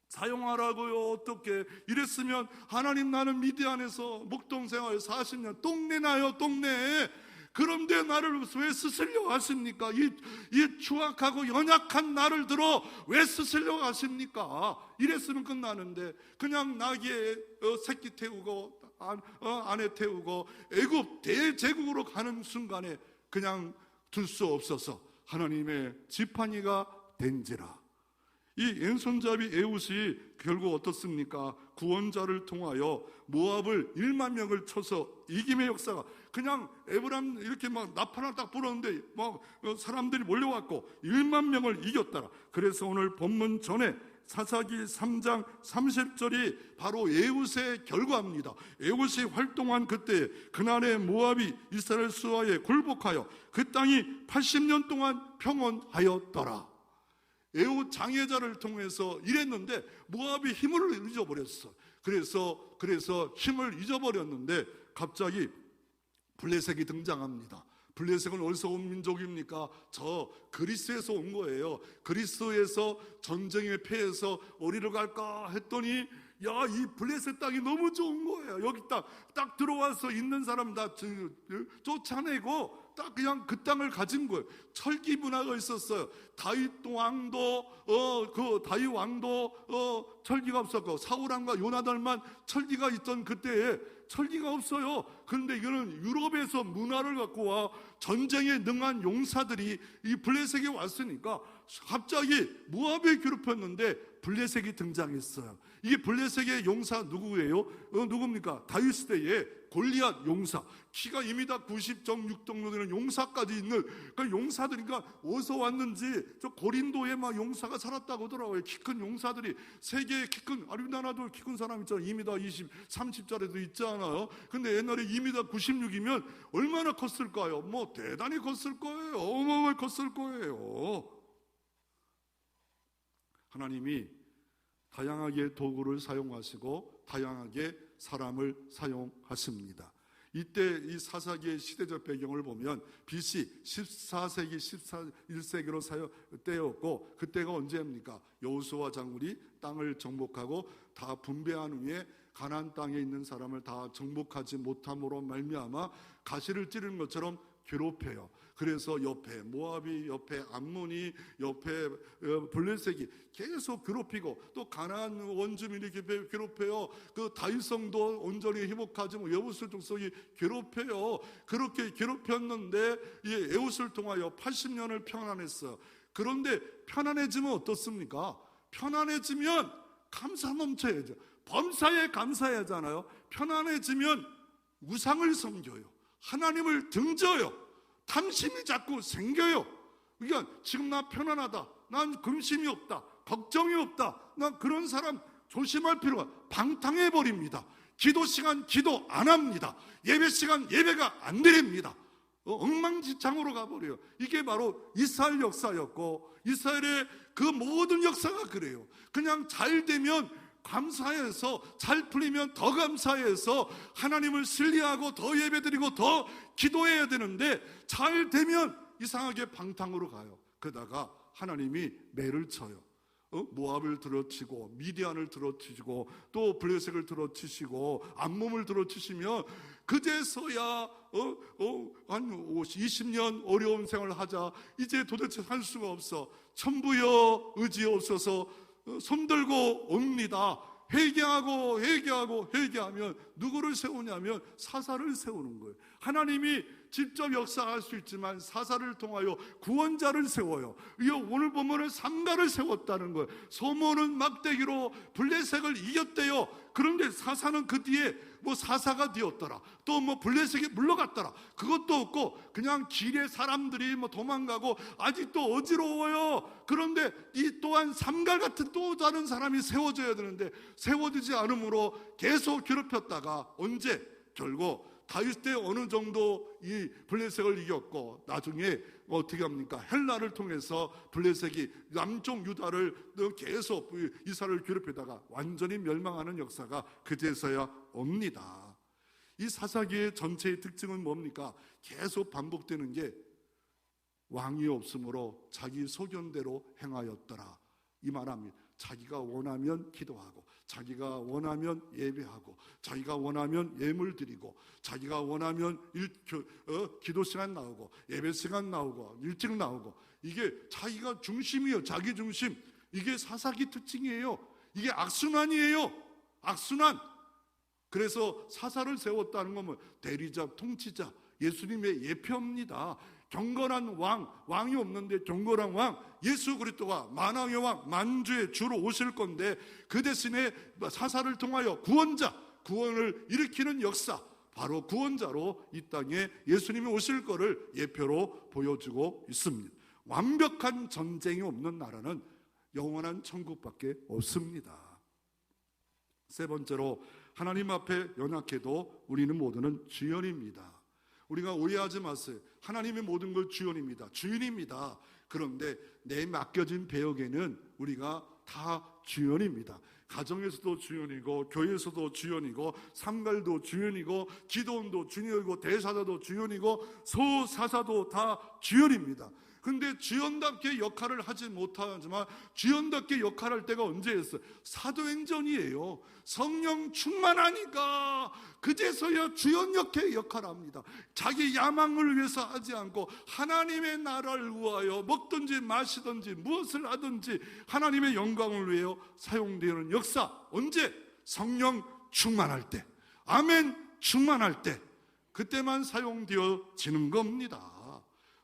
사용하라고요? 어떻게 이랬으면 하나님 나는 미디안에서 목동생활 40년 똥내 나요 똥내. 그런데 나를 왜 쓰시려고 하십니까? 이 추악하고 연약한 나를 들어 왜 쓰시려고 하십니까? 이랬으면 끝나는데 그냥 나귀에 새끼 태우고 아내 태우고 애굽 대제국으로 가는 순간에 그냥 둘 수 없어서 하나님의 지팡이가 된지라. 이 왼손잡이 에훗이 결국 어떻습니까? 구원자를 통하여 모압을 1만 명을 쳐서 이김의 역사가 그냥 에브람 이렇게 막 나팔을 딱 불었는데 막 사람들이 몰려왔고 1만 명을 이겼더라. 그래서 오늘 본문 전에 사사기 3장 30절이 바로 에훗의 결과입니다. 에훗이 활동한 그때 그날의 모압이 이스라엘 수하에 굴복하여 그 땅이 80년 동안 평온하였더라. 에훗 장애자를 통해서 일했는데 모압이 힘을 잊어버렸어. 그래서 힘을 잊어버렸는데 갑자기 블레셋이 등장합니다. 블레셋은 어디서 온 민족입니까? 저 그리스에서 온 거예요. 그리스에서 전쟁에 패해서 어디로 갈까 했더니 야, 이 블레셋 땅이 너무 좋은 거예요. 여기 딱 들어와서 있는 사람 다 쫓아내고 딱 그냥 그 땅을 가진 거예요. 철기 문화가 있었어요. 다윗 왕도 철기가 없었고 사울 왕과 요나단만 철기가 있던 그때에 철기가 없어요. 그런데 이거는 유럽에서 문화를 갖고 와 전쟁에 능한 용사들이 이 블레셋에 왔으니까 갑자기 모압에 괴롭혔는데 블레셋이 등장했어요. 이게 블레셋의 용사 누구예요? 누굽니까? 다윗 시대에 골리앗 용사, 키가 2m 90.6 정도 되는 용사까지 있는 그 용사들이니까 어디서 왔는지 저 고린도에 막 용사가 살았다고 하더라고요. 키 큰 용사들이 세계에 키 큰 아리나라도 키 큰 사람 있잖아요. 2m 20, 30짜리도 있잖아요. 근데 옛날에 2m 96이면 얼마나 컸을까요? 뭐 대단히 컸을 거예요. 어마어마하게 컸을 거예요. 하나님이 다양하게 도구를 사용하시고 다양하게 사람을 사용하십니다. 이때 이 사사기의 시대적 배경을 보면 BC 14세기 11세기로 때였고 그때가 언제입니까? 여호수아 장군이 땅을 정복하고 다 분배한 후에 가나안 땅에 있는 사람을 다 정복하지 못함으로 말미암아 가시를 찌르는 것처럼 괴롭혀요. 그래서 옆에 모압이, 옆에 암몬이, 옆에 블레셋이 계속 괴롭히고 또 가나안 원주민이 괴롭혀요. 그 다윗성도 온전히 회복하지 못 여부스 족속이 괴롭혀요. 그렇게 괴롭혔는데 이 에훗을 통하여 80년을 평안했어요. 그런데 편안해지면 어떻습니까? 편안해지면 감사 넘쳐야죠. 범사에 감사해야 하잖아요. 편안해지면 우상을 섬겨요. 하나님을 등져요. 탐심이 자꾸 생겨요. 그러니까 지금 나 편안하다, 난 근심이 없다, 걱정이 없다, 난 그런 사람 조심할 필요가 방탕해버립니다. 기도 시간 기도 안 합니다. 예배 시간 예배가 안 드립니다. 엉망진창으로 가버려요. 이게 바로 이스라엘 역사였고 이스라엘의 그 모든 역사가 그래요. 그냥 잘 되면 감사해서 잘 풀리면 더 감사해서 하나님을 신뢰하고 더 예배드리고 더 기도해야 되는데 잘 되면 이상하게 방탕으로 가요. 그러다가 하나님이 매를 쳐요. 모압을 들어치고 미디안을 들어치고 또 블레셋을 들어치시고 암몬을 들어치시면 그제서야 한 20년 어려운 생활을 하자. 이제 도대체 살 수가 없어. 천부여 의지없어서 손들고 옵니다. 회개하면 누구를 세우냐면 사사를 세우는 거예요. 하나님이 직접 역사할 수 있지만 사사를 통하여 구원자를 세워요. 오늘 보면은 삼가를 세웠다는 거예요. 소몬은 막대기로 블레셋을 이겼대요. 그런데 사사는 그 뒤에 사사가 되었더라, 또 블레셋에 물러갔더라, 그것도 없고 그냥 길에 사람들이 도망가고 아직도 어지러워요. 그런데 이 또한 삼갈 같은 또 다른 사람이 세워져야 되는데 세워지지 않으므로 계속 괴롭혔다가 언제 결국 다윗 때 어느 정도 이 블레셋을 이겼고 나중에 어떻게 합니까? 헬라를 통해서 블레셋이 남쪽 유다를 계속 이스라엘을 괴롭히다가 완전히 멸망하는 역사가 그제서야 옵니다. 이 사사기의 전체의 특징은 뭡니까? 계속 반복되는 게 왕이 없으므로 자기 소견대로 행하였더라 이 말합니다. 자기가 원하면 기도하고, 자기가 원하면 예배하고, 자기가 원하면 예물 드리고, 자기가 원하면 기도 시간 나오고, 예배 시간 나오고, 일찍 나오고, 이게 자기가 중심이에요. 자기 중심. 이게 사사기 특징이에요. 이게 악순환이에요. 악순환. 그래서 사사를 세웠다는 건 대리자, 통치자, 예수님의 예표입니다. 경건한 왕이 없는데 경건한 왕, 예수 그리스도가 만왕의 왕, 만주의 주로 오실 건데 그 대신에 사사를 통하여 구원을 일으키는 역사, 바로 구원자로 이 땅에 예수님이 오실 거를 예표로 보여주고 있습니다. 완벽한 전쟁이 없는 나라는 영원한 천국밖에 없습니다. 세 번째로, 하나님 앞에 연약해도 우리는 모두는 주연입니다. 우리가 오해하지 마세요. 하나님의 모든 걸 주연입니다. 주인입니다. 그런데 내 맡겨진 배역에는 우리가 다 주연입니다. 가정에서도 주연이고, 교회에서도 주연이고, 삼갈도 주연이고, 기도원도 주연이고, 대사자도 주연이고, 소사사도 다 주연입니다. 근데 주연답게 역할을 하지 못하지만 주연답게 역할할 때가 언제였어요? 사도행전이에요. 성령 충만하니까 그제서야 주연역의 역할을 합니다. 자기 야망을 위해서 하지 않고 하나님의 나라를 위하여 먹든지 마시든지 무엇을 하든지 하나님의 영광을 위하여 사용되는 역사. 언제? 성령 충만할 때, 아멘 충만할 때, 그때만 사용되어지는 겁니다.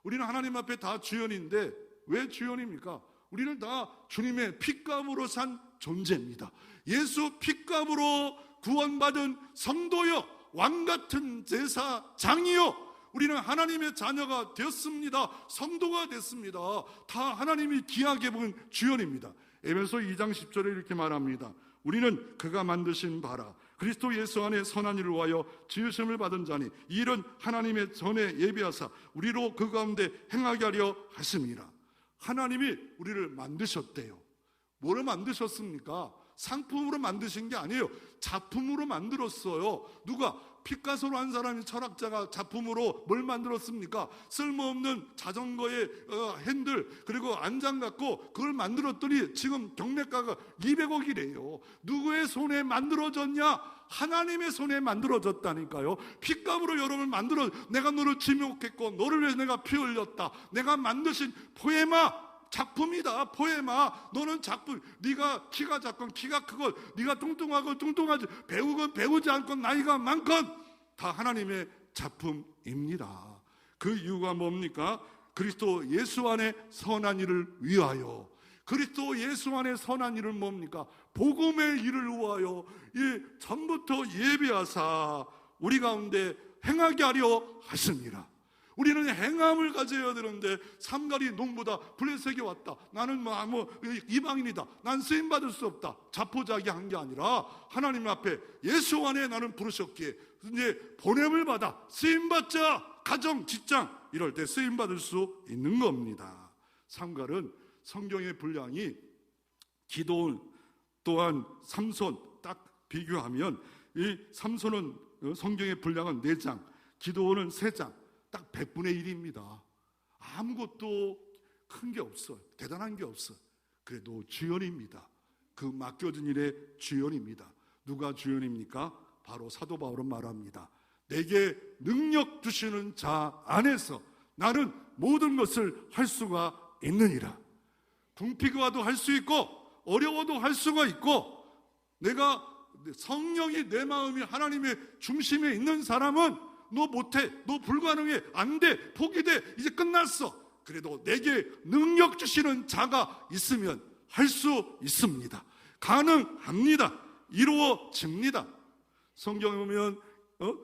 우리는 하나님 앞에 다 주연인데 왜 주연입니까? 우리는 다 주님의 핏값으로 산 존재입니다. 예수 핏값으로 구원받은 성도요, 왕같은 제사장이요, 우리는 하나님의 자녀가 되었습니다. 성도가 됐습니다. 다 하나님이 귀하게 본 주연입니다. 에베소 2장 10절에 이렇게 말합니다. 우리는 그가 만드신 바라 그리스도 예수 안에 선한 일을 위하여 지으심을 받은 자니 이 일은 하나님의 전에 예비하사 우리로 그 가운데 행하게 하려 하심이라. 하나님이 우리를 만드셨대요. 뭐를 만드셨습니까? 상품으로 만드신 게 아니에요. 작품으로 만들었어요. 누가? 피카소로 한 사람이, 철학자가 작품으로 뭘 만들었습니까? 쓸모없는 자전거의 핸들, 그리고 안장 갖고 그걸 만들었더니 지금 경매가가 200억이래요. 누구의 손에 만들어졌냐? 하나님의 손에 만들어졌다니까요. 피값으로 여러분을 만들어, 내가 너를 지목했고 너를 위해서 내가 피 흘렸다. 내가 만드신 포에마, 작품이다. 포에마, 너는 작품. 네가 키가 작건 키가 크건, 네가 뚱뚱하건 뚱뚱하지, 배우건 배우지 않건, 나이가 많건 다 하나님의 작품입니다. 그 이유가 뭡니까? 그리스도 예수 안에 선한 일을 위하여. 그리스도 예수 안에 선한 일은 뭡니까? 복음의 일을 위하여 전부터 예비하사 우리 가운데 행하게 하려 하십니다. 우리는 행함을 가져야 되는데 삼갈이 농부다, 블레셋이 왔다, 나는 이방인이다, 난 쓰임받을 수 없다, 자포자기한 게 아니라 하나님 앞에 예수 안에 나는 부르셨기에 이제 보냄을 받아 쓰임받자, 가정, 직장 이럴 때 쓰임받을 수 있는 겁니다. 삼갈은 성경의 분량이 기도원 또한 삼손 딱 비교하면, 이 삼손은 성경의 분량은 4장, 기도원은 3장, 딱 100분의 1입니다. 아무것도 큰 게 없어요. 대단한 게 없어요. 그래도 주연입니다. 그 맡겨진 일의 주연입니다. 누가 주연입니까? 바로 사도 바울은 말합니다. 내게 능력 주시는 자 안에서 나는 모든 것을 할 수가 있느니라. 궁핍이 와도 할 수 있고 어려워도 할 수가 있고, 내가 성령이 내 마음이 하나님의 중심에 있는 사람은 너 못해, 너 불가능해, 안 돼, 포기돼, 이제 끝났어. 그래도 내게 능력 주시는 자가 있으면 할 수 있습니다. 가능합니다. 이루어집니다. 성경에 보면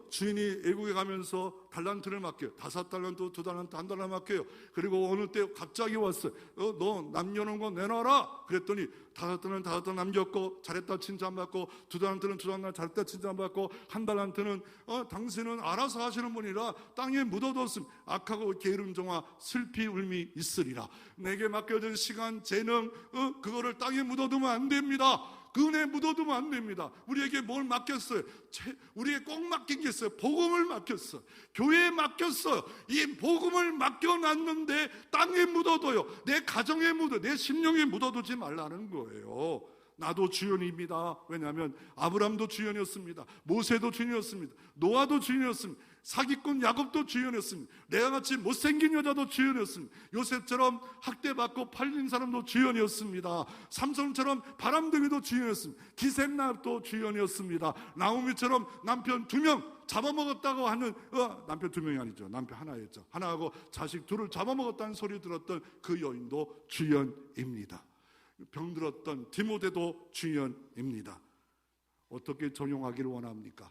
주인이 애국에 가면서 달란트를 맡겨요. 5달란트, 2달란트, 1달란트 맡겨요. 그리고 어느 때 갑자기 왔어요. 너 남겨놓은 거 내놔라. 그랬더니 5달란트 남겼고 잘했다 칭찬받고, 2달란트는 2달란트 잘했다 칭찬받고, 1달란트는 당신은 알아서 하시는 분이라 땅에 묻어뒀음. 악하고 게으름 종아 슬피 울미 있으리라. 내게 맡겨진 시간, 재능, 그거를 땅에 묻어두면 안 됩니다. 그 은혜 묻어두면 안 됩니다. 우리에게 뭘 맡겼어요? 우리에게 꼭 맡긴 게 있어요. 복음을 맡겼어. 교회에 맡겼어요. 이 복음을 맡겨놨는데 땅에 묻어둬요. 내 가정에 묻어, 내 심령에 묻어두지 말라는 거예요. 나도 주연입니다. 왜냐하면 아브람도 주연이었습니다. 모세도 주연이었습니다. 노아도 주연이었습니다. 사기꾼 야곱도 주연이었습니다. 레아같이 못생긴 여자도 주연이었습니다. 요셉처럼 학대받고 팔린 사람도 주연이었습니다. 삼손처럼 바람둥이도 주연이었습니다. 기생나도 주연이었습니다. 나오미처럼 남편 2명 잡아먹었다고 하는 남편 2명이 아니죠. 남편 하나였죠. 하나하고 자식 2을 잡아먹었다는 소리 들었던 그 여인도 주연입니다. 병들었던 디모데도 주연입니다. 어떻게 적용하기를 원합니까?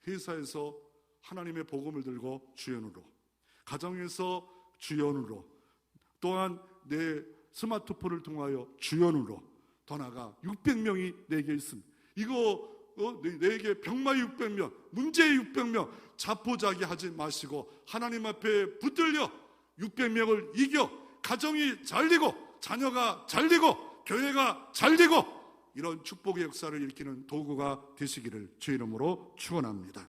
회사에서 하나님의 복음을 들고 주연으로, 가정에서 주연으로, 또한 내 스마트폰을 통하여 주연으로, 더 나아가 600명이 내게 있습니다. 이거 내게 병마의 600명, 문제의 600명 자포자기하지 마시고 하나님 앞에 붙들려 600명을 이겨 가정이 잘되고 자녀가 잘되고 교회가 잘되고 이런 축복의 역사를 일으키는 도구가 되시기를 주의 이름으로 축원합니다.